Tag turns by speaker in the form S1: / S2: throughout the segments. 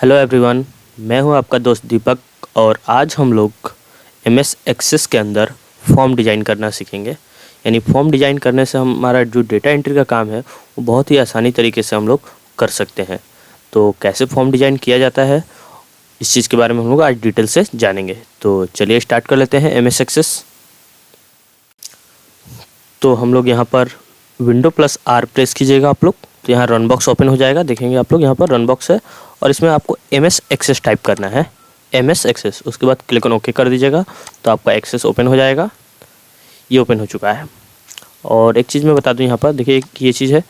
S1: Hello everyone, मैं हूं आपका दोस्त दीपक और आज हम लोग एमएस एक्सेस के अंदर फॉर्म डिज़ाइन करना सीखेंगे। यानी फॉर्म डिज़ाइन करने से हमारा जो डेटा एंट्री का काम है वो बहुत ही आसानी तरीके से हम लोग कर सकते हैं। तो कैसे फॉर्म डिज़ाइन किया जाता है इस चीज़ के बारे में हम लोग आज डिटेल से जानेंगे। तो चलिए स्टार्ट कर लेते हैं एमएस एक्सेस। तो हम लोग यहाँ पर विंडो प्लस आर प्रेस कीजिएगा आप लोग, तो यहाँ रन बॉक्स ओपन हो जाएगा। देखेंगे आप लोग यहाँ पर रन बॉक्स है और इसमें आपको एमएस एक्सेस टाइप करना है, एमएस एक्सेस। उसके बाद क्लिक ऑन ओके कर दीजिएगा तो आपका एक्सेस ओपन हो जाएगा। ये ओपन हो चुका है। और एक चीज़ मैं बता दूं यहाँ पर, देखिए ये चीज़ है,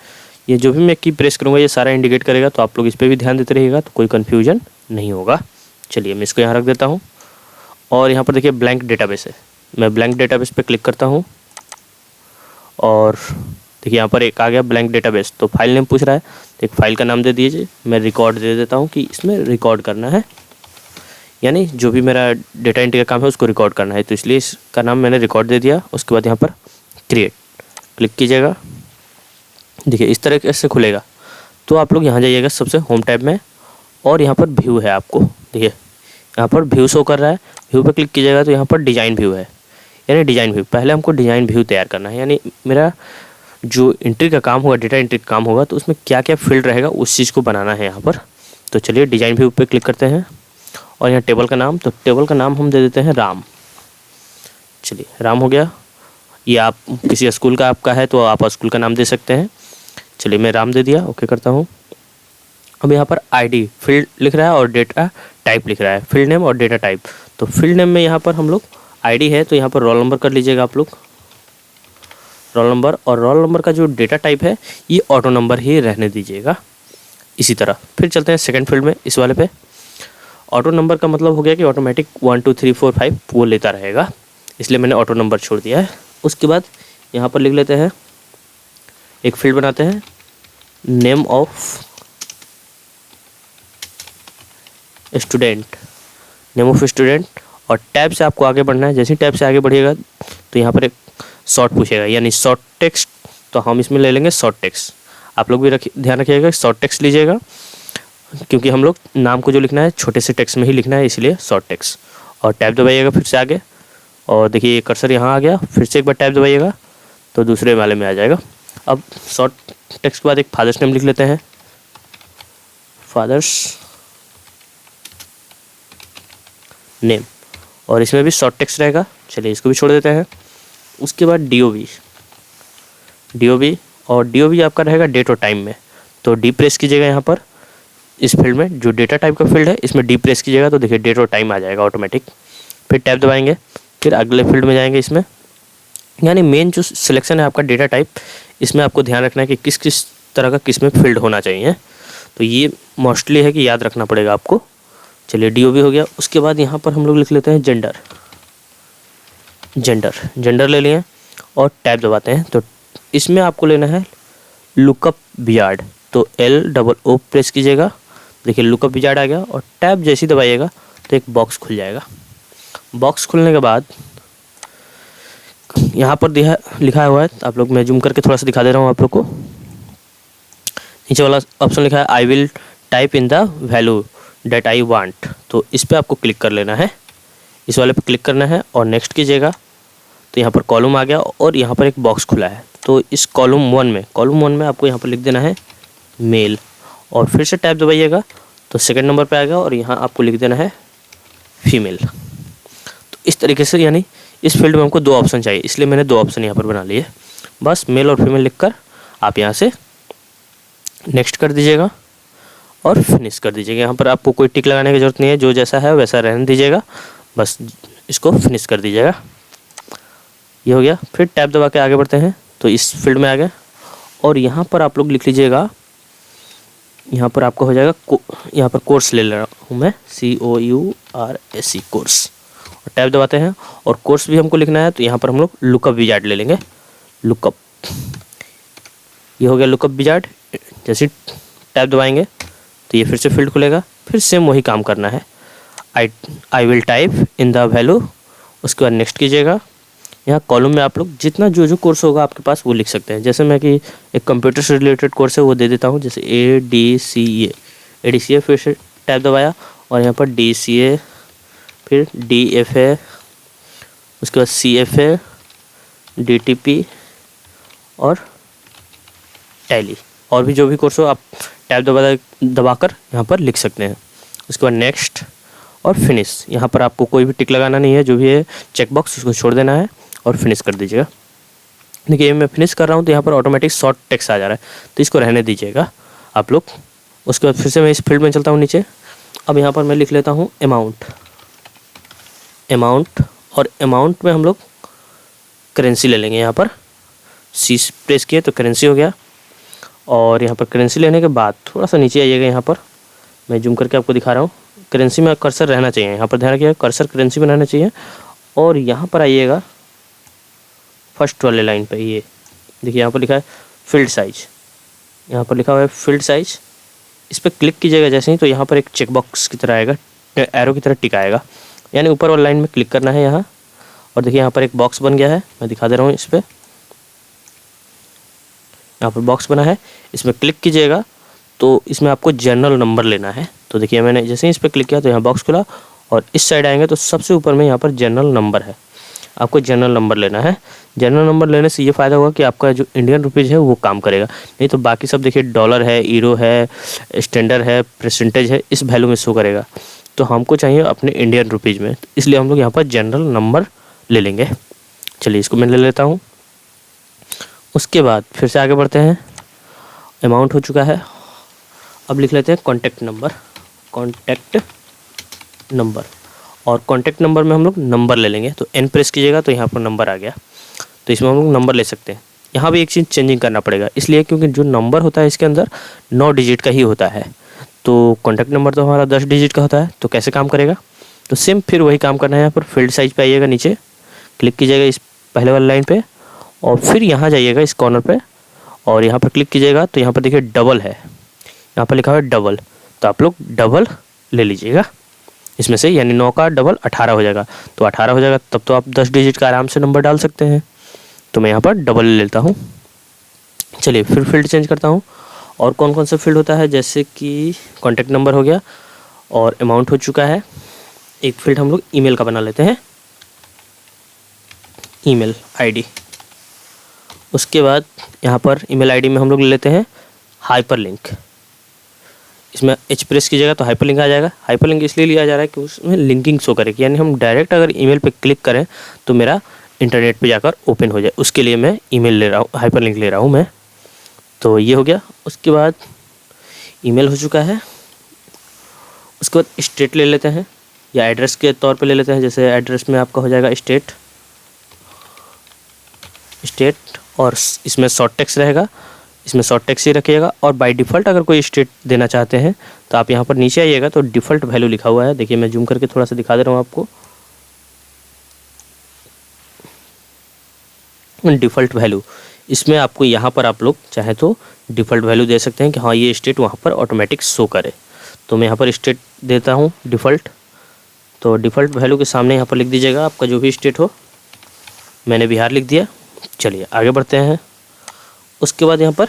S1: ये जो भी मैं की प्रेस करूँगा ये सारा इंडिकेट करेगा, तो आप लोग इस पर भी ध्यान देते रहिएगा तो कोई कन्फ्यूजन नहीं होगा। चलिए मैं इसको यहाँ रख देता हूँ और यहाँ पर देखिए ब्लैंक डेटाबेस है। मैं ब्लैंक डेटाबेस पर क्लिक करता हूँ और देखिए यहाँ पर एक आ गया ब्लैंक डेटाबेस। तो फाइल नेम पूछ रहा है, तो एक फाइल का नाम दे दीजिए। मैं रिकॉर्ड दे देता हूँ कि इसमें रिकॉर्ड करना है, यानी जो भी मेरा डेटा एंट्री का काम है उसको रिकॉर्ड करना है, तो इसलिए इसका नाम मैंने रिकॉर्ड दे दिया। उसके बाद यहाँ पर क्रिएट क्लिक कीजिएगा। देखिए इस तरह से खुलेगा। तो आप लोग यहाँ जाइएगा सबसे होम टैब में और यहाँ पर व्यू है, आपको देखिए यहाँ पर व्यू शो कर रहा है। व्यू पर क्लिक कीजिएगा तो यहाँ पर डिज़ाइन व्यू है, यानी डिज़ाइन व्यू। पहले हमको डिज़ाइन व्यू तैयार करना है, यानी मेरा जो एंट्री का काम होगा, डेटा एंट्री का काम होगा, तो उसमें क्या क्या फील्ड रहेगा उस चीज़ को बनाना है यहाँ पर। तो चलिए डिज़ाइन व्यू पे क्लिक करते हैं और यहाँ टेबल का नाम, तो टेबल का नाम हम दे देते हैं राम। चलिए राम हो गया। ये आप किसी स्कूल का आपका है तो आप स्कूल का नाम दे सकते हैं। चलिए मैं राम दे दिया, ओके करता हूँ। अब यहाँ पर आईडी फील्ड लिख रहा है और डेटा टाइप लिख रहा है, फील्ड नेम और डेटा टाइप। तो फील्ड नेम में यहाँ पर हम लोग आईडी है तो यहाँ पर रोल नंबर कर लीजिएगा आप लोग, रोल नंबर। और रोल नंबर का जो डेटा टाइप है ये ऑटो नंबर ही रहने दीजिएगा इसी तरह। फिर चलते हैं सेकंड फील्ड में, इस वाले पे। ऑटो नंबर का मतलब हो गया कि ऑटोमेटिक 1 2 3 4 5 वो लेता रहेगा, इसलिए मैंने ऑटो नंबर छोड़ दिया है। उसके बाद यहाँ पर लिख लेते हैं, एक फील्ड बनाते हैं, name of student, name of student. और टैब से आपको आगे बढ़ना है। जैसे ही टैब से आगे बढ़िएगा तो यहाँ पर एक शॉर्ट पूछेगा, यानी शॉर्ट टेक्स्ट, तो हम इसमें ले लेंगे शॉर्ट टेक्स्ट। आप लोग भी ध्यान रखिएगा शॉर्ट टेक्स्ट लीजिएगा, क्योंकि हम लोग नाम को जो लिखना है छोटे से टेक्स्ट में ही लिखना है, इसलिए शॉर्ट टेक्स्ट। और टैब दबाइएगा फिर से आगे, और देखिए ये कर्सर यहाँ आ गया। फिर से एक बार टैब दबाइएगा तो दूसरे वाले में आ जाएगा। अब शॉर्ट टेक्स्ट के बाद एक फादर्स नेम लिख लेते हैं, फादर्स नेम, और इसमें भी शॉर्ट टेक्स्ट रहेगा। चलिए इसको भी छोड़ देते हैं। उसके बाद DOB, और DOB आपका रहेगा डेट और टाइम में। तो डी प्रेस कीजिएगा यहाँ पर, इस फील्ड में जो डेटा टाइप का फील्ड है इसमें डी प्रेस कीजिएगा तो देखिए डेट और टाइम आ जाएगा ऑटोमेटिक। फिर टैब दबाएंगे, फिर अगले फील्ड में जाएंगे इसमें, यानी मेन जो सिलेक्शन है आपका डेटा टाइप, इसमें आपको ध्यान रखना है कि किस किस तरह का किस में फील्ड होना चाहिए। तो ये मोस्टली है कि याद रखना पड़ेगा आपको। चलिए DOB हो गया। उसके बाद यहाँ पर हम लोग लिख लेते हैं जेंडर ले लिए और टैब दबाते हैं। तो इसमें आपको लेना है लुकअप विजार्ड, तो LOO प्रेस कीजिएगा। देखिए लुकअप विजार्ड आ गया और टैब जैसे ही दबाइएगा तो एक बॉक्स खुल जाएगा। बॉक्स खुलने के बाद यहाँ पर लिखा हुआ है, आप लोग, मैं जूम करके थोड़ा सा दिखा दे रहा हूँ आप लोग को। नीचे वाला ऑप्शन लिखा है I will type in the value date I want, तो इस पर आपको क्लिक कर लेना है, इस वाले पे क्लिक करना है और नेक्स्ट कीजिएगा। तो यहाँ पर कॉलम आ गया और यहाँ पर एक बॉक्स खुला है। तो इस कॉलम वन में आपको यहाँ पर लिख देना है मेल, और फिर से टैब दबाइएगा तो सेकंड नंबर पे आ गया और यहाँ आपको लिख देना है फीमेल। तो इस तरीके से, यानी इस फील्ड में हमको 2 ऑप्शन चाहिए, इसलिए मैंने 2 ऑप्शन यहाँ पर बना लिए। बस मेल और फीमेल लिखकर आप यहाँ से नेक्स्ट कर दीजिएगा और फिनिश कर दीजिएगा। यहाँ पर आपको कोई टिक लगाने की ज़रूरत नहीं है, जो जैसा है वैसा रहने दीजिएगा, बस इसको फिनिश कर दीजिएगा। ये हो गया। फिर टैब दबा के आगे बढ़ते हैं तो इस फील्ड में आ गए और यहाँ पर आप लोग लिख लीजिएगा, यहाँ पर आपको हो जाएगा, यहाँ पर कोर्स ले रहा हूँ मैं, COURSE कोर्स, और टैब दबाते हैं और कोर्स भी हमको लिखना है। तो यहाँ पर हम लोग लुकअप विजार्ड ले लेंगे, लुकअप। ये हो गया लुकअप विजार्ड। जैसे टैब दबाएंगे तो ये फिर से फील्ड खुलेगा, फिर सेम वही काम करना है, I will type in the value. उसके बाद नेक्स्ट कीजिएगा। यहाँ कॉलम में आप लोग जितना जो जो कोर्स होगा आपके पास वो लिख सकते हैं। जैसे मैं कि एक कंप्यूटर से रिलेटेड कोर्स है वो दे देता हूँ, जैसे ADCA, फिर से टैब दबाया और यहाँ पर DCA, फिर DFA, उसके बाद CFA, DTP और टैली, और भी जो भी कोर्स हो आप टैब दबाकर यहाँ पर लिख सकते हैं। उसके बाद नेक्स्ट और फिनिश, यहाँ पर आपको कोई भी टिक लगाना नहीं है, जो भी है चेकबॉक्स उसको छोड़ देना है और फिनिश कर दीजिएगा। देखिए मैं फिनिश कर रहा हूँ तो यहाँ पर ऑटोमेटिक शॉर्ट टेक्स्ट आ जा रहा है, तो इसको रहने दीजिएगा आप लोग। उसके बाद फिर से मैं इस फील्ड में चलता हूँ नीचे। अब यहाँ पर मैं लिख लेता हूँ अमाउंट, और अमाउंट में हम लोग करेंसी ले लेंगे। यहाँ पर C प्रेस किए तो करेंसी हो गया, और यहाँ पर करेंसी लेने के बाद थोड़ा सा नीचे आइएगा। यहाँ पर मैं जूम करके आपको दिखा रहा हूँ, करेंसी में कर्सर रहना चाहिए, यहाँ पर ध्यान रखिएगा कर्सर करेंसी में रहना चाहिए। और यहाँ पर आइएगा फर्स्ट वाले लाइन पे, ये देखिए यहाँ पर लिखा है फील्ड साइज, यहाँ पर लिखा हुआ है फील्ड साइज। इस पर क्लिक कीजिएगा जैसे ही, तो यहाँ पर एक चेकबॉक्स की तरह आएगा, एरो की तरह टिक आएगा, यानी ऊपर वाली लाइन में क्लिक करना है यहाँ। और देखिए यहाँ पर एक बॉक्स बन गया है, मैं दिखा दे रहा हूँ। इस पर यहाँ पर बॉक्स बना है, इसमें क्लिक कीजिएगा तो इसमें आपको जनरल नंबर लेना है। तो देखिए मैंने जैसे ही इस पर क्लिक किया तो यहाँ बॉक्स खुला, और इस साइड आएंगे तो सबसे ऊपर में यहाँ पर जनरल नंबर है, आपको जनरल नंबर लेना है। जनरल नंबर लेने से ये फ़ायदा होगा कि आपका जो इंडियन रुपीज़ है वो काम करेगा, नहीं तो बाकी सब देखिए डॉलर है, यूरो है, स्टैंडर्ड है, परसेंटेज है, इस वैल्यू में शो करेगा। तो हमको चाहिए अपने इंडियन रुपीज़ में, इसलिए हम लोग यहाँ पर जनरल नंबर ले लेंगे। चलिए इसको मैं ले लेता हूँ। उसके बाद फिर से आगे बढ़ते हैं। अमाउंट हो चुका है, अब लिख लेते हैं कॉन्टैक्ट नंबर, और कॉन्टैक्ट नंबर में हम लोग नंबर ले लेंगे। तो N प्रेस कीजिएगा तो यहाँ पर नंबर आ गया, तो इसमें हम लोग नंबर ले सकते हैं। यहाँ भी एक चीज़ चेंजिंग करना पड़ेगा, इसलिए क्योंकि जो नंबर होता है इसके अंदर 9 डिजिट का ही होता है, तो कॉन्टैक्ट नंबर तो हमारा 10 डिजिट का होता है। तो कैसे काम करेगा, तो सेम फिर वही काम करना है। यहाँ पर फील्ड साइज पे आइएगा, नीचे क्लिक कीजिएगा इस पहले वाली लाइन पे, और फिर यहाँ जाइएगा इस कॉर्नर पे, और यहाँ पर क्लिक कीजिएगा तो यहाँ पर देखिए डबल है, यहाँ पर लिखा हुआ है डबल, तो आप लोग डबल ले लीजिएगा इसमें से, यानी 9 का डबल 18 हो जाएगा। तो 18 हो जाएगा, तब तो आप 10 डिजिट का आराम से नंबर डाल सकते हैं। तो मैं यहाँ पर डबल ले लेता हूँ। चलिए फिर फील्ड चेंज करता हूँ, और कौन कौन सा फील्ड होता है, जैसे कि कॉन्टैक्ट नंबर हो गया और अमाउंट हो चुका है। एक फील्ड हम लोग ईमेल का बना लेते हैं, ईमेल आईडी। उसके बाद यहाँ पर ईमेल आईडी में हम लोग ले लेते हैं हाइपरलिंक। इसमें H प्रेस कीजिएगा तो हाइपरलिंक आ जाएगा। हाइपरलिंक इसलिए लिया जा रहा है कि उसमें लिंकिंग शो करेगी, यानी हम डायरेक्ट अगर ईमेल पे क्लिक करें तो मेरा इंटरनेट पे जाकर ओपन हो जाए, उसके लिए मैं ईमेल ले रहा हूँ, हाइपरलिंक ले रहा हूँ मैं। तो ये हो गया। उसके बाद ईमेल हो चुका है। उसके बाद स्टेट ले लेते हैं, या एड्रेस के तौर पे ले लेते हैं। जैसे एड्रेस में आपका हो जाएगा स्टेट, और इसमें शॉर्ट टेक्स्ट रहेगा, इसमें शॉर्ट टेक्स्ट ही रखिएगा। और बाय डिफ़ॉल्ट अगर कोई स्टेट देना चाहते हैं तो आप यहाँ पर नीचे आइएगा तो डिफ़ॉल्ट वैल्यू लिखा हुआ है। देखिए मैं जूम करके थोड़ा सा दिखा दे रहा हूँ आपको। डिफ़ॉल्ट वैल्यू, इसमें आपको यहाँ पर आप लोग चाहे तो डिफ़ॉल्ट वैल्यू दे सकते हैं कि हाँ ये स्टेट वहाँ पर ऑटोमेटिक शो करे। तो मैं यहाँ पर स्टेट देता हूँ डिफ़ॉल्ट। तो डिफ़ॉल्ट वैल्यू के सामने यहाँ पर लिख दीजिएगा आपका जो भी स्टेट हो। मैंने बिहार लिख दिया। चलिए आगे बढ़ते हैं। उसके बाद यहाँ पर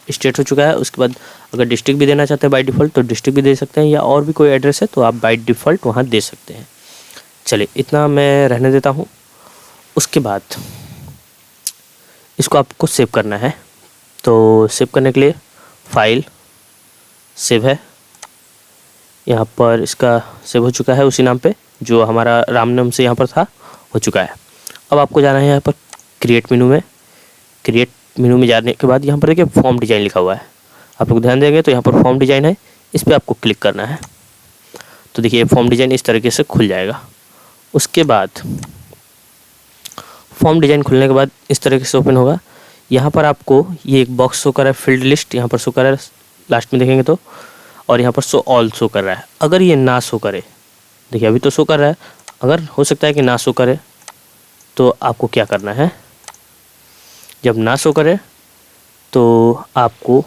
S1: स्टेट हो चुका है। उसके बाद अगर डिस्ट्रिक्ट भी देना चाहते हैं बाय डिफ़ॉल्ट तो डिस्ट्रिक्ट भी दे सकते हैं, या और भी कोई एड्रेस है तो आप बाय डिफ़ॉल्ट वहाँ दे सकते हैं। चलिए इतना मैं रहने देता हूँ। उसके बाद इसको आपको सेव करना है। तो सेव करने के लिए फाइल सेव है, यहाँ पर इसका सेव हो चुका है उसी नाम पे जो हमारा राम नाम से यहाँ पर था, हो चुका है। अब आपको जाना है यहाँ पर क्रिएट मेनू में। क्रिएट मेनू में जाने के बाद यहाँ पर देखिए फॉर्म डिज़ाइन लिखा हुआ है, आप लोग ध्यान देंगे तो यहाँ पर फॉर्म डिज़ाइन है, इस पर आपको क्लिक करना है। तो देखिए फॉर्म डिज़ाइन इस तरीके से खुल जाएगा। उसके बाद फॉर्म डिज़ाइन खुलने के बाद इस तरीके से ओपन होगा। यहाँ पर आपको ये एक बॉक्स शो कर रहा है, फील्ड लिस्ट यहाँ पर शो कर रहा है, लास्ट में देखेंगे तो, और यहाँ पर शो ऑल शो कर रहा है। अगर ये ना शो करे, देखिए अभी तो शो कर रहा है, अगर हो सकता है कि ना शो करे तो आपको क्या करना है, जब ना शो करे तो आपको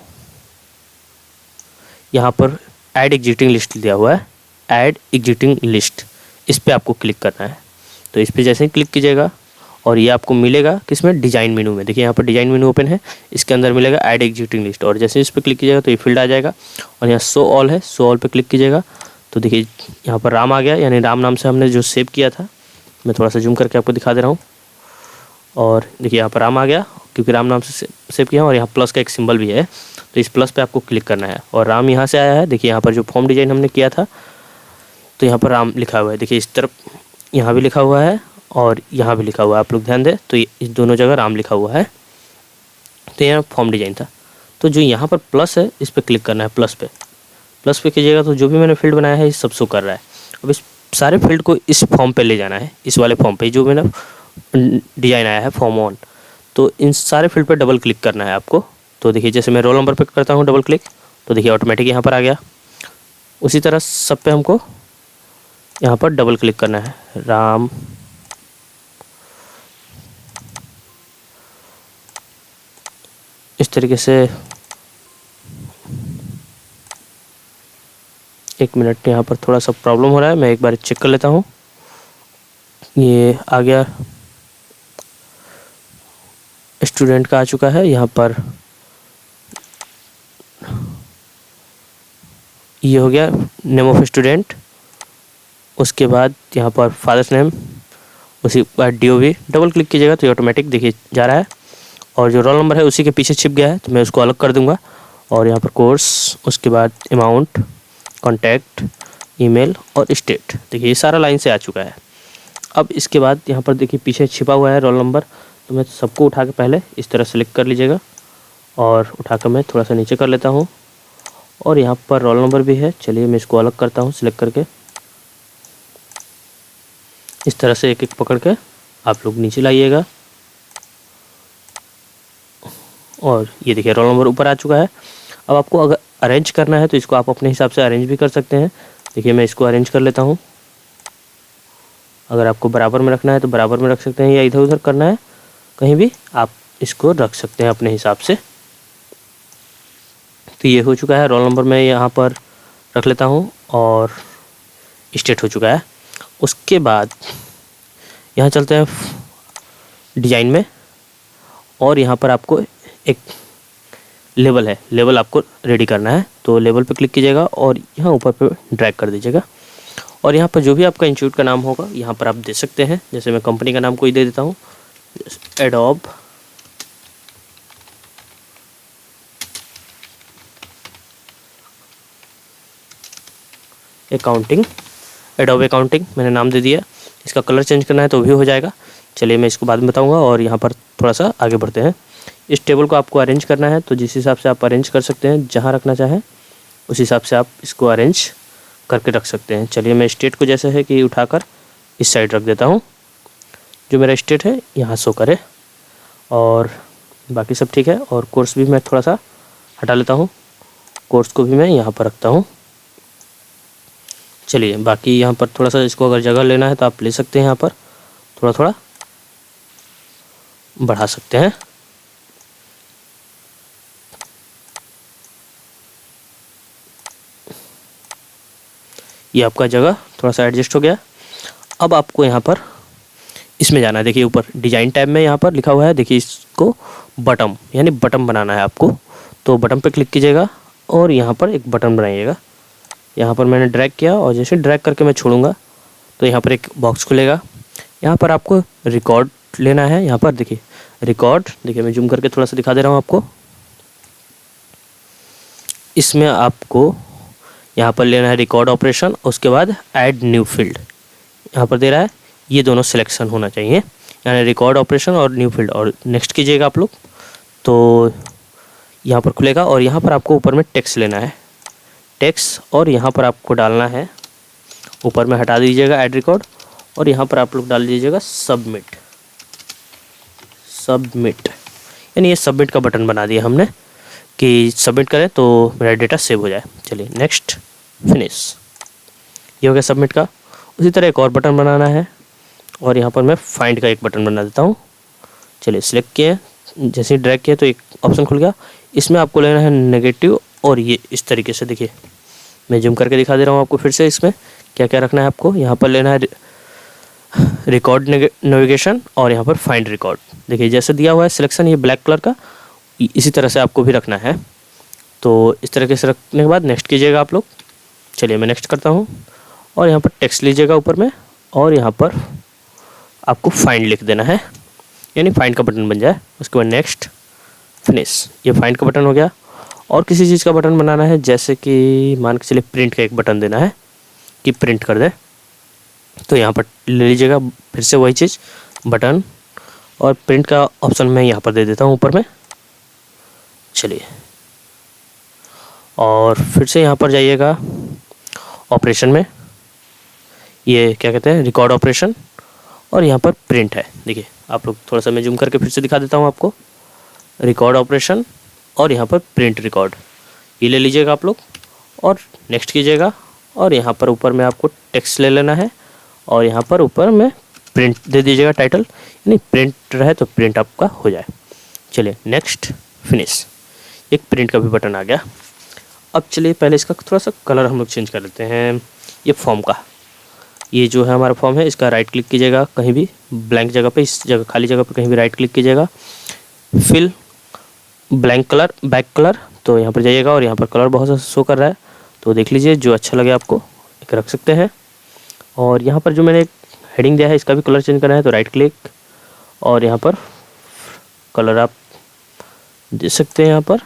S1: यहाँ पर ऐड एग्जिटिंग लिस्ट दिया हुआ है, ऐड एग्जिटिंग लिस्ट, इस पर आपको क्लिक करना है। तो इस पर जैसे ही क्लिक कीजिएगा और ये आपको मिलेगा किसमें, डिज़ाइन मेनू में। देखिए यहाँ पर डिज़ाइन मेनू ओपन है, इसके अंदर मिलेगा ऐड एग्जिटिंग लिस्ट, और जैसे इस पर क्लिक कीजिएगा तो ये फील्ड आ जाएगा और यहाँ शो ऑल है, शो ऑल पे क्लिक कीजिएगा तो देखिए यहाँ पर राम आ गया, यानी राम नाम से हमने जो सेव किया था। मैं थोड़ा सा जूम करके आपको दिखा दे रहा हूँ। और देखिए यहाँ पर राम आ गया क्योंकि राम नाम से सेव किया, और यहाँ प्लस का एक सिंबल भी है, तो इस प्लस पे आपको क्लिक करना है और राम यहाँ से आया है। देखिए यहाँ पर जो फॉर्म डिज़ाइन हमने किया था तो यहाँ पर राम लिखा हुआ है। देखिए इस तरफ यहाँ भी लिखा हुआ है और यहाँ भी लिखा हुआ है, आप लोग ध्यान दें तो इस दोनों जगह राम लिखा हुआ है। तो यहाँ फॉर्म डिज़ाइन था, तो जो यहाँ पर प्लस है इस पर क्लिक करना है। प्लस पे कीजिएगा तो जो भी मैंने फील्ड बनाया है ये सब शो कर रहा है। अब इस सारे फील्ड को इस फॉर्म पे ले जाना है, इस वाले फॉर्म पे जो मैंने डिज़ाइन आया है फॉर्म ऑन। तो इन सारे फील्ड पे डबल क्लिक करना है आपको। तो देखिए जैसे मैं रोल नंबर पे करता हूँ डबल क्लिक, तो देखिए ऑटोमेटिक यहाँ पर आ गया। उसी तरह सब पे हमको यहाँ पर डबल क्लिक करना है। राम, इस तरीके से। एक मिनट, यहाँ पर थोड़ा सा प्रॉब्लम हो रहा है, मैं एक बार चेक कर लेता हूँ। ये आ गया, स्टूडेंट का आ चुका है। यहाँ पर ये हो गया नेम ऑफ स्टूडेंट। उसके बाद यहाँ पर फादर्स नेम, उसी के बाद DOV डबल क्लिक कीजिएगा तो ये ऑटोमेटिक देखिए जा रहा है। और जो रोल नंबर है उसी के पीछे छिप गया है, तो मैं उसको अलग कर दूंगा। और यहाँ पर कोर्स, उसके बाद अमाउंट, कॉन्टैक्ट, ईमेल और स्टेट, देखिए ये सारा लाइन से आ चुका है। अब इसके बाद यहाँ पर देखिए पीछे छिपा हुआ है रोल नंबर, तो मैं सबको उठा के पहले इस तरह सेलेक्ट कर लीजिएगा और उठा कर मैं थोड़ा सा नीचे कर लेता हूँ। और यहाँ पर रोल नंबर भी है, चलिए मैं इसको अलग करता हूँ सिलेक्ट करके। इस तरह से एक एक पकड़ के आप लोग नीचे लाइएगा और ये देखिए रोल नंबर ऊपर आ चुका है। अब आपको अगर अरेंज करना है तो इसको आप अपने हिसाब से अरेंज भी कर सकते हैं। देखिए मैं इसको अरेंज कर लेता हूँ। अगर आपको बराबर में रखना है तो बराबर में रख सकते हैं, या इधर उधर करना है कहीं भी आप इसको रख सकते हैं अपने हिसाब से। तो ये हो चुका है। रोल नंबर मैं यहाँ पर रख लेता हूँ और स्टेट हो चुका है। उसके बाद यहाँ चलते हैं डिज़ाइन में, और यहाँ पर आपको एक लेबल है, लेबल आपको रेडी करना है। तो लेबल पे क्लिक कीजिएगा और यहाँ ऊपर पे ड्रैग कर दीजिएगा। और यहाँ पर जो भी आपका इंस्टीट्यूट का नाम होगा यहाँ पर आप दे सकते हैं। जैसे मैं कंपनी का नाम कोई दे देता हूँ, एडोब अकाउंटिंग, एडोब अकाउंटिंग मैंने नाम दे दिया। इसका कलर चेंज करना है तो भी हो जाएगा। चलिए मैं इसको बाद में बताऊँगा। और यहाँ पर थोड़ा सा आगे बढ़ते हैं। इस टेबल को आपको अरेंज करना है, तो जिस हिसाब से आप अरेंज कर सकते हैं, जहाँ रखना चाहें उस हिसाब से आप इसको अरेंज करके रख सकते हैं। चलिए मैं स्टेट को जैसे है कि उठाकर इस साइड रख देता हूँ, जो मेरा स्टेट है यहाँ शो करे, और बाकी सब ठीक है। और कोर्स भी मैं थोड़ा सा हटा लेता हूँ, कोर्स को भी मैं यहाँ पर रखता हूँ। चलिए बाकी यहाँ पर थोड़ा सा इसको अगर जगह लेना है तो आप ले सकते हैं, यहाँ पर थोड़ा थोड़ा बढ़ा सकते हैं। ये आपका जगह थोड़ा सा एडजस्ट हो गया। अब आपको यहाँ पर इसमें जाना है। देखिए ऊपर डिजाइन टैब में यहाँ पर लिखा हुआ है, देखिए इसको बटन, यानी बटन बनाना है आपको। तो बटन पे क्लिक कीजिएगा और यहाँ पर एक बटन बनाइएगा। यहाँ पर मैंने ड्रैग किया और जैसे ड्रैग करके मैं छोड़ूंगा तो यहाँ पर एक बॉक्स खुलेगा। यहाँ पर आपको रिकॉर्ड लेना है। यहाँ पर देखिए रिकॉर्ड, देखिए मैं जूम करके थोड़ा सा दिखा दे रहा हूँ आपको। इसमें आपको यहाँ पर लेना है रिकॉर्ड ऑपरेशन, उसके बाद ऐड न्यू फील्ड यहाँ पर दे रहा है, ये दोनों सिलेक्शन होना चाहिए, यानी रिकॉर्ड ऑपरेशन और न्यू फील्ड। और नेक्स्ट कीजिएगा आप लोग तो यहाँ पर खुलेगा। और यहाँ पर आपको ऊपर में टेक्स्ट लेना है, टेक्स्ट, और यहाँ पर आपको डालना है, ऊपर में हटा दीजिएगा ऐड रिकॉर्ड, और यहाँ पर आप लोग डाल दीजिएगा सबमिट। सबमिट यानी ये सबमिट का बटन बना दिया हमने कि सबमिट करें तो मेरा डेटा सेव हो जाए। चलिए नेक्स्ट, फिनिश, ये हो गया सबमिट का। उसी तरह एक और बटन बनाना है, और यहाँ पर मैं फाइंड का एक बटन बना देता हूँ। चलिए सिलेक्ट किए, जैसे ही ड्रैग किया तो एक ऑप्शन खुल गया। इसमें आपको लेना है नेगेटिव, और ये इस तरीके से देखिए मैं जूम करके दिखा दे रहा हूँ आपको फिर से। इसमें क्या क्या रखना है आपको, यहाँ पर लेना है रिकॉर्ड नेविगेशन, और यहाँ पर फाइंड रिकॉर्ड। देखिए जैसे दिया हुआ है सिलेक्शन, ये ब्लैक कलर का, इसी तरह से आपको भी रखना है। तो इस तरीके से रखने के बाद नेक्स्ट कीजिएगा आप लोग। चलिए मैं नेक्स्ट करता हूँ और यहाँ पर टेक्स्ट लीजिएगा ऊपर में और यहाँ पर आपको फाइंड लिख देना है, यानी फाइंड का बटन बन जाए। उसके बाद नेक्स्ट, फिनिश। ये फाइंड का बटन हो गया। और किसी चीज़ का बटन बनाना है, जैसे कि मान के चलिए प्रिंट का एक बटन देना है कि प्रिंट कर दे, तो यहाँ पर ले लीजिएगा फिर से वही चीज़, बटन और प्रिंट का ऑप्शन मैं यहाँ पर दे देता हूँ ऊपर में। चलिए और फिर से यहाँ पर जाइएगा ऑपरेशन में, ये क्या कहते हैं, रिकॉर्ड ऑपरेशन, और यहाँ पर प्रिंट है। देखिए आप लोग, थोड़ा सा मैं जूम करके फिर से दिखा देता हूँ आपको। रिकॉर्ड ऑपरेशन और यहाँ पर प्रिंट रिकॉर्ड, ये ले लीजिएगा आप लोग और नेक्स्ट कीजिएगा। और यहाँ पर ऊपर में आपको टेक्स्ट ले लेना है और यहाँ पर ऊपर में प्रिंट दे दीजिएगा टाइटल, यानी प्रिंट रहे तो प्रिंट आपका हो जाए। चलिए नेक्स्ट, फिनिश। एक प्रिंट का भी बटन आ गया। अब चलिए पहले इसका थोड़ा सा कलर हम लोग चेंज कर लेते हैं। ये फॉर्म का, ये जो है हमारा फॉर्म है, इसका राइट क्लिक कीजिएगा कहीं भी ब्लैंक जगह पे, इस जगह खाली जगह पे कहीं भी राइट क्लिक कीजिएगा, fill blank colour, back colour, तो यहाँ पर जाइएगा और यहाँ पर कलर बहुत सा शो कर रहा है, तो देख लीजिए जो अच्छा लगे आपको एक रख सकते हैं। और यहाँ पर जो मैंने एक हेडिंग दिया है इसका भी कलर चेंज करना है, तो राइट क्लिक और यहाँ पर कलर आप दे सकते हैं। यहाँ पर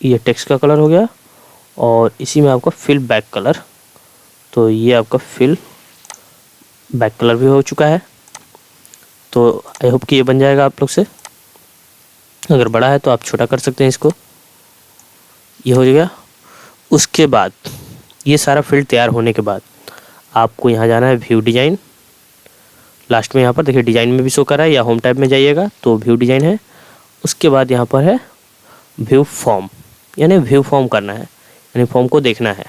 S1: ये टेक्स्ट का कलर हो गया और इसी में आपका फिल बैक कलर, तो ये आपका फिल बैक कलर भी हो चुका है। तो आई होप कि ये बन जाएगा आप लोग से। अगर बड़ा है तो आप छोटा कर सकते हैं इसको, ये हो गया। उसके बाद ये सारा फील्ड तैयार होने के बाद आपको यहाँ जाना है व्यू डिज़ाइन, लास्ट में यहाँ पर देखिए डिज़ाइन में भी शो कर रहा है, या होम टैब में जाइएगा तो व्यू डिज़ाइन है। उसके बाद यहाँ पर है व्यू फॉर्म, यानी व्यू फॉर्म करना है, यानी फॉर्म को देखना है।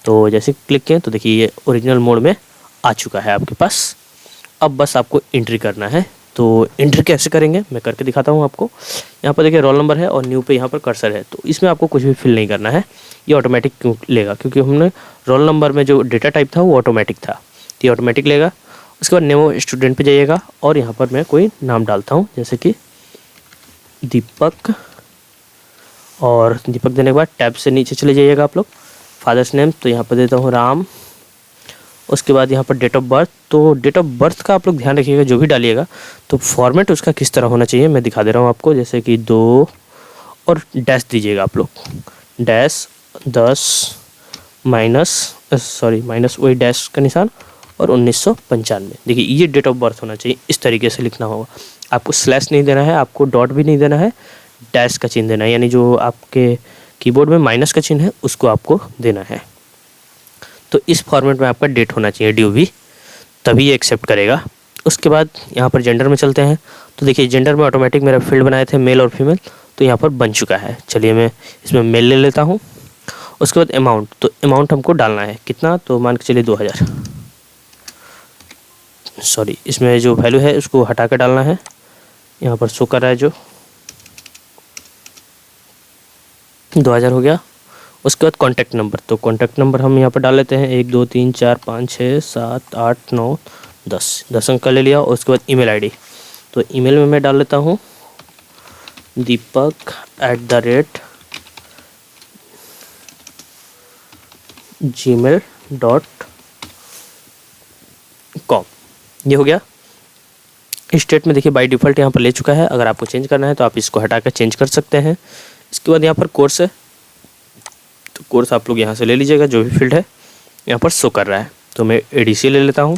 S1: तो जैसे क्लिक किए तो देखिए ये ओरिजिनल मोड में आ चुका है आपके पास। अब बस आपको एंट्री करना है। तो एंट्री कैसे करेंगे मैं करके दिखाता हूँ आपको। यहाँ पर देखिए रोल नंबर है और न्यू पे यहाँ पर कर्सर है, तो इसमें आपको कुछ भी फिल नहीं करना है, ये ऑटोमेटिक क्यों लेगा, क्योंकि हमने रोल नंबर में जो डेटा टाइप था वो ऑटोमेटिक था, तो ये ऑटोमेटिक लेगा। उसके बाद नेम स्टूडेंट पे जाइएगा और यहाँ पर मैं कोई नाम डालता हूँ, जैसे कि दीपक, और दीपक देने के बाद टैब से नीचे चले जाइएगा आप लोग, फादर्स नेम, तो यहाँ पर देता हूँ राम। उसके बाद यहाँ पर डेट ऑफ बर्थ, तो डेट ऑफ बर्थ का आप लोग ध्यान रखिएगा जो भी डालिएगा तो फॉर्मेट उसका किस तरह होना चाहिए मैं दिखा दे रहा हूँ आपको, जैसे कि 2 और डैश दीजिएगा आप लोग, डैश 10 माइनस वही डैश का निशान और 1995। देखिए ये डेट ऑफ बर्थ होना चाहिए, इस तरीके से लिखना होगा। आपको स्लैश नहीं देना है, आपको डॉट भी नहीं देना है, डैश का चिन्ह देना है, यानी जो आपके कीबोर्ड में माइनस का चिन्ह है उसको आपको देना है। तो इस फॉर्मेट में आपका डेट होना चाहिए ड्यू भी, तभी ये एक्सेप्ट करेगा। उसके बाद यहाँ पर जेंडर में चलते हैं, तो देखिए जेंडर में ऑटोमेटिक मेरा फील्ड बनाए थे मेल और फीमेल, तो यहाँ पर बन चुका है। चलिए मैं इसमें मेल ले लेता हूँ। उसके बाद अमाउंट, तो अमाउंट हमको डालना है कितना, तो मान के चलिए 2000, सॉरी इसमें जो वैल्यू है उसको हटा कर डालना है, यहाँ पर शो कर रहा है जो 2000 हो गया। उसके बाद कॉन्टैक्ट नंबर, तो कॉन्टैक्ट नंबर हम यहाँ पर डाल लेते हैं 1 2 3 4 5 6 7 8 9 10 अंक का ले लिया। और उसके बाद ईमेल आईडी, तो ईमेल में मैं डाल लेता हूँ deepak@gmail.com, ये हो गया। स्टेट में देखिए बाय डिफ़ॉल्ट यहाँ पर ले चुका है, अगर आपको चेंज करना है तो आप इसको हटाकर चेंज कर सकते हैं। इसके बाद यहाँ पर कोर्स है, तो कोर्स आप लोग यहाँ से ले लीजिएगा, जो भी फील्ड है यहाँ पर शो कर रहा है, तो मैं ADC ले लेता हूँ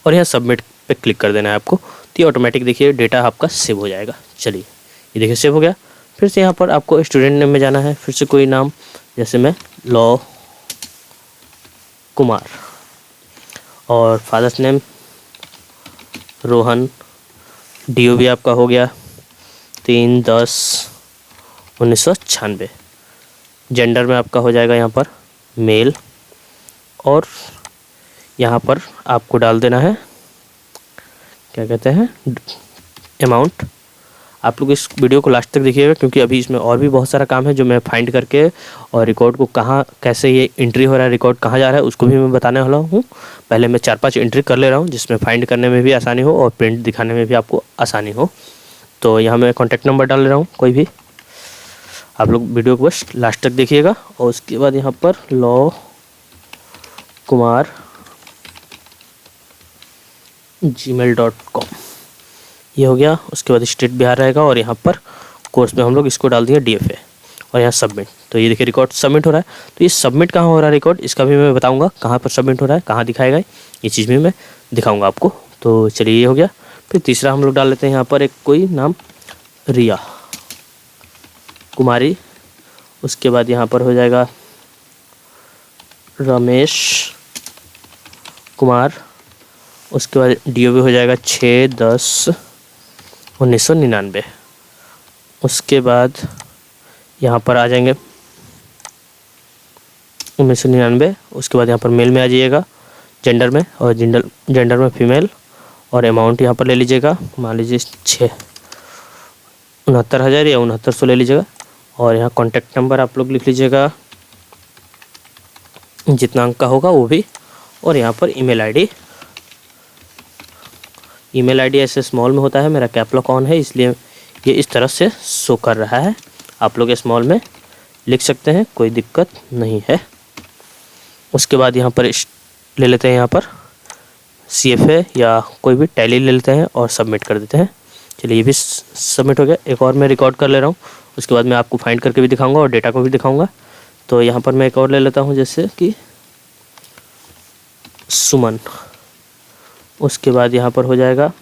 S1: और यहाँ सबमिट पे क्लिक कर देना है आपको, तो ये ऑटोमेटिक देखिए डेटा आपका सेव हो जाएगा। चलिए ये देखिए सेव हो गया। फिर से यहाँ पर आपको स्टूडेंट नेम में जाना है, फिर से कोई नाम, जैसे मैं लॉ कुमार, और फादर्स नेम रोहन, DO भी आपका हो गया 3/10/1996। जेंडर में आपका हो जाएगा यहाँ पर मेल, और यहाँ पर आपको डाल देना है क्या कहते हैं अमाउंट। आप लोग इस वीडियो को लास्ट तक देखिएगा, क्योंकि अभी इसमें और भी बहुत सारा काम है जो मैं फाइंड करके और रिकॉर्ड को कहाँ कैसे ये एंट्री हो रहा है, रिकॉर्ड कहाँ जा रहा है उसको भी मैं बताने वाला हूँ। पहले मैं 4-5 एंट्री कर ले रहा हूँ जिसमें फाइंड करने में भी आसानी हो और प्रिंट दिखाने में भी आपको आसानी हो। तो यहाँ मैं कॉन्टैक्ट नंबर डाल रहा हूँ कोई भी, आप लोग वीडियो को बस लास्ट तक देखिएगा। और उसके बाद यहाँ पर लॉ kumar@gmail.com, ये हो गया। उसके बाद स्टेट बिहार रहेगा और यहाँ पर कोर्स में हम लोग इसको डाल दिए DFA और यहाँ सबमिट। तो ये देखिए रिकॉर्ड सबमिट हो रहा है। तो ये सबमिट कहाँ हो रहा है रिकॉर्ड, इसका भी मैं बताऊंगा कहाँ पर सबमिट हो रहा है, कहाँ दिखाएगा, ये चीज़ भी मैं दिखाऊंगा आपको। तो चलिए ये हो गया। फिर तीसरा हम लोग डाल लेते हैं यहाँ पर एक कोई नाम रिया कुमारी। उसके बाद यहाँ पर हो जाएगा रमेश कुमार। उसके बाद DOB हो जाएगा 6/10/1999। उसके बाद यहाँ पर आ जाएंगे 1999। उसके बाद यहाँ पर मेल में आ जाइएगा जेंडर में, और जेंडर में फीमेल, और अमाउंट यहाँ पर ले लीजिएगा, मान लीजिए 69,000 या 6900 ले लीजिएगा। और यहाँ कॉन्टैक्ट नंबर आप लोग लिख लीजिएगा, जितना अंक का होगा वो भी। और यहाँ पर ईमेल आईडी ऐसे स्मॉल में होता है, मेरा कैप लॉक ऑन है इसलिए ये इस तरह से शो कर रहा है। आप लोग स्मॉल में लिख सकते हैं, कोई दिक्कत नहीं है। उसके बाद यहाँ पर ले लेते हैं, यहाँ पर CFA या कोई भी टैली ले लेते हैं और सबमिट कर देते हैं। चलिए ये भी सबमिट हो गया। एक और मैं रिकॉर्ड कर ले रहा हूँ, उसके बाद मैं आपको फाइंड करके भी दिखाऊंगा और डेटा को भी दिखाऊंगा। तो यहाँ पर मैं एक और ले लेता हूँ, जैसे कि सुमन। उसके बाद यहाँ पर हो जाएगा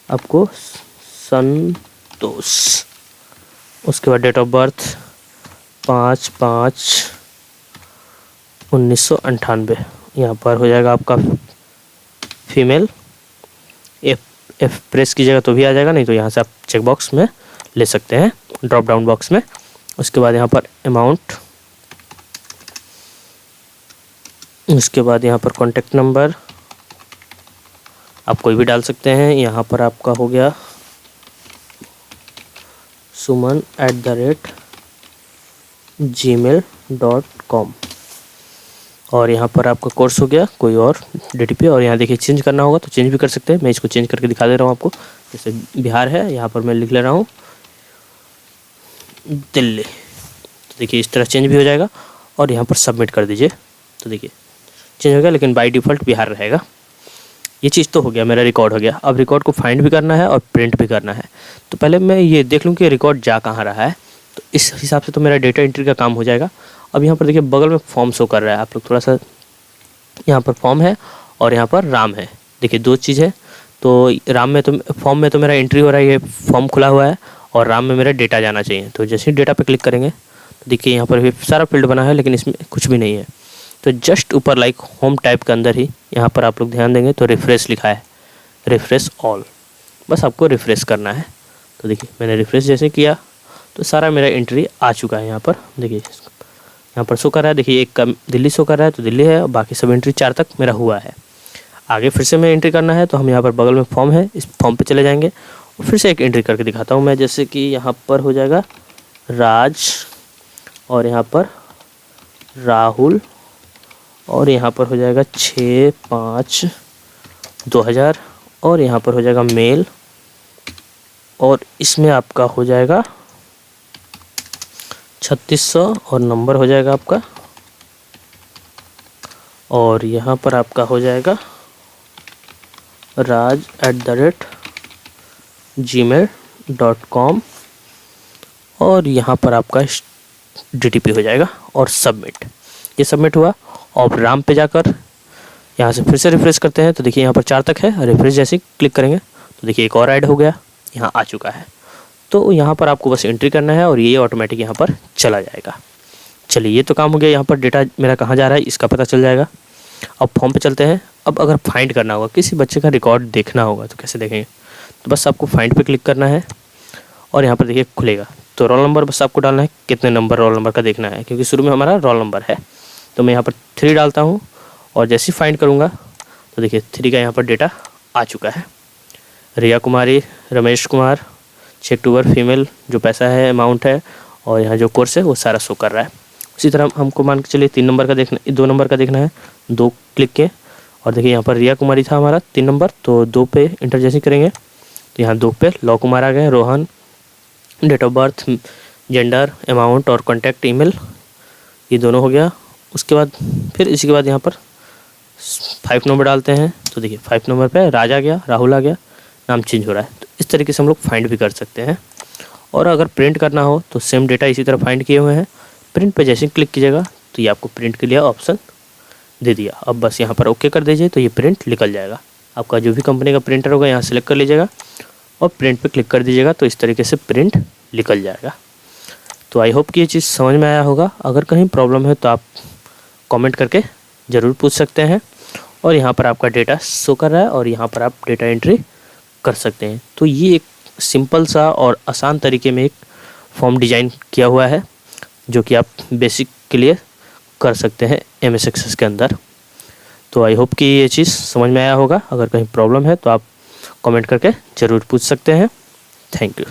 S1: आपको संतोष। उसके बाद डेट ऑफ बर्थ 5/5/1998। यहाँ पर हो जाएगा आपका फीमेल। F प्रेस कीजिएगा तो भी आ जाएगा, नहीं तो यहाँ से आप चेक बॉक्स में ले सकते हैं, ड्रॉप डाउन बॉक्स में। उसके बाद यहाँ पर अमाउंट, उसके बाद यहाँ पर कॉन्टैक्ट नंबर आप कोई भी डाल सकते हैं। यहाँ पर आपका हो गया suman@gmail.com। और यहाँ पर आपका कोर्स हो गया कोई और DTP। और यहाँ देखिए चेंज करना होगा तो चेंज भी कर सकते हैं, मैं इसको चेंज करके दिखा दे रहा हूँ आपको। जैसे बिहार है, यहाँ पर मैं लिख ले रहा हूँ दिल्ली। तो देखिए इस तरह चेंज भी हो जाएगा। और यहाँ पर सबमिट कर दीजिए तो देखिए चेंज हो गया, लेकिन बाय डिफ़ॉल्ट बिहार रहेगा। ये चीज़ तो हो गया, मेरा रिकॉर्ड हो गया। अब रिकॉर्ड को फाइंड भी करना है और प्रिंट भी करना है। तो पहले मैं ये देख लूँ कि रिकॉर्ड जा कहाँ रहा है, तो इस हिसाब से तो मेरा डेटा एंट्री का काम हो जाएगा। अब यहाँ पर देखिए बगल में फॉर्म शो कर रहा है, आप लोग थोड़ा सा, यहाँ पर फॉर्म है और यहाँ पर राम है। देखिए दो चीज़ है। तो राम में तो फॉर्म में तो मेरा एंट्री हो रहा है, ये फॉर्म खुला हुआ है, और राम में मेरा डेटा जाना चाहिए। तो जैसे ही डेटा पे क्लिक करेंगे तो देखिए यहाँ पर भी सारा फील्ड बना है, लेकिन इसमें कुछ भी नहीं है। तो जस्ट ऊपर लाइक होम टाइप के अंदर ही यहाँ पर आप लोग ध्यान देंगे तो रिफ्रेश लिखा है, रिफ्रेश ऑल। बस आपको रिफ्रेश करना है। तो देखिए मैंने रिफ्रेश जैसे किया तो सारा मेरा एंट्री आ चुका है। यहाँ पर देखिए यहाँ पर शो कर रहा है, देखिए एक का दिल्ली शो कर रहा है तो दिल्ली है, और बाकी सब एंट्री 4 तक मेरा हुआ है। आगे फिर से मैं एंट्री करना है तो हम यहाँ पर बगल में फॉर्म है, इस फॉर्म पे चले जाएंगे और फिर से एक एंट्री करके दिखाता हूँ मैं। जैसे कि यहाँ पर हो जाएगा राज, और यहाँ पर राहुल, और यहाँ पर हो जाएगा 6/5/2000, और यहाँ पर हो जाएगा मेल, और इसमें आपका हो जाएगा 3600 और नंबर हो जाएगा आपका, और यहाँ पर आपका हो जाएगा raj@gmail.com, और यहाँ पर आपका DTP हो जाएगा और सबमिट। ये सबमिट हुआ। और राम पे जाकर यहाँ से फिर से रिफ्रेश करते हैं तो देखिए यहाँ पर 4 तक है। रिफ्रेश जैसे ही क्लिक करेंगे तो देखिए एक और ऐड हो गया, यहाँ आ चुका है। तो यहाँ पर आपको बस एंट्री करना है और ये ऑटोमेटिक यहाँ पर चला जाएगा। चलिए ये तो काम हो गया। यहाँ पर डेटा मेरा कहाँ जा रहा है इसका पता चल जाएगा। अब फॉर्म पे चलते हैं। अब अगर फाइंड करना होगा, किसी बच्चे का रिकॉर्ड देखना होगा तो कैसे देखेंगे, तो बस आपको फाइंड पे क्लिक करना है और यहाँ पर देखिए खुलेगा। तो रोल नंबर बस आपको डालना है, कितने नंबर रोल नंबर का देखना है, क्योंकि शुरू में हमारा रोल नंबर है। तो मैं यहाँ पर 3 डालता हूँ और जैसे ही फाइंड करूँगा तो देखिए 3 का यहाँ पर डेटा आ चुका है। रिया कुमारी, रमेश कुमार, 6 अक्टूबर, फीमेल, जो पैसा है अमाउंट है, और यहाँ जो कोर्स है वो सारा शो कर रहा है। उसी तरह हमको मान के चलिए 2 नंबर का देखना है। 2 क्लिक के और देखिए यहाँ पर रिया कुमारी था हमारा 3 नंबर, तो 2 पे इंटर जैसे करेंगे तो यहाँ 2 पे लॉ कुमार आ गए, Rohan, date of birth, gender, amount और कॉन्टैक्ट ईमेल, ये दोनों हो गया। उसके बाद फिर इसी के बाद यहाँ पर 5 नंबर डालते हैं तो देखिए 5 नंबर पे राज आ गया, राहुल आ गया, नाम चेंज हो रहा है। तो इस तरीके से हम लोग फाइंड भी कर सकते हैं। और अगर प्रिंट करना हो तो सेम डेटा इसी तरह फाइंड किए हुए हैं। प्रिंट पे जैसे ही क्लिक कीजिएगा तो ये आपको प्रिंट के लिए ऑप्शन दे दिया। अब बस यहाँ पर ओके कर दीजिए तो ये प्रिंट निकल जाएगा। आपका जो भी कंपनी का प्रिंटर होगा यहाँ सेलेक्ट कर लीजिएगा और प्रिंट पे क्लिक कर दीजिएगा तो इस तरीके से प्रिंट निकल जाएगा। तो आई होप कि ये चीज़ समझ में आया होगा। अगर कहीं प्रॉब्लम है तो आप कमेंट करके ज़रूर पूछ सकते हैं। और यहाँ पर आपका डेटा शो कर रहा है और यहाँ पर आप डेटा एंट्री कर सकते हैं। तो ये एक सिंपल सा और आसान तरीके में एक फॉर्म डिज़ाइन किया हुआ है जो कि आप बेसिक के लिए कर सकते हैं MS एक्सेस के अंदर। तो आई होप कि ये चीज़ समझ में आया होगा। अगर कहीं प्रॉब्लम है तो आप कमेंट करके ज़रूर पूछ सकते हैं। Thank you.